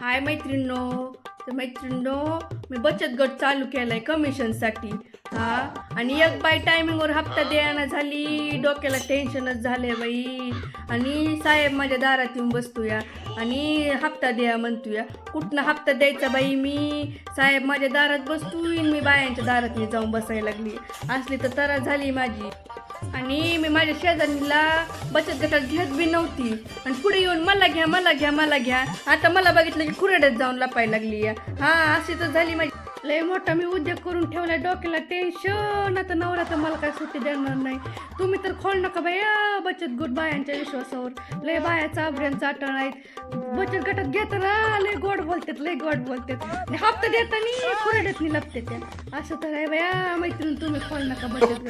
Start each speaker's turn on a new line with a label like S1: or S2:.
S1: हाय मैत्रिणींनो, मी बचत गट चालू केलाय कमिशनसाठी. हा, आणि एक बाई टायमिंगवर हप्ता द्यायला झाली, डोक्याला टेन्शनच झाले बाई. आणि साहेब माझ्या दारात येऊन बसतोया आणि हप्ता द्या म्हणतोया. कुठनं हप्ता द्यायचा बाई? मी साहेब माझ्या दारात बसतोय, मी बायांच्या दारात मी जाऊन बसायला लागली. असली तर त्रास झाली माझी. आणि मी माझ्या शेजारीला बचत गटात घेत बी नव्हती, आणि पुढे येऊन मला घ्या. आता मला बघितलं की खुराड्यात जाऊन लपायला लागली. हा, अशी तर झाली माझी. लय मोठा मी उद्योग करून ठेवलाय, डोक्याला टेन्शन. आता नवरा तर मला काय सुट्टी देणार नाही. तुम्ही तर खोल नका बाया बचत गट बायांच्या विश्वासावर. लय बायाचा आब्र्यान चाटण आहेत. बचत गटात घेताना लय गोड बोलतात. हप्ता देताना खुराड्यात लपते त्या. असं तर आहे बाया मैत्रीण, तुम्ही खोल नका बचत गट.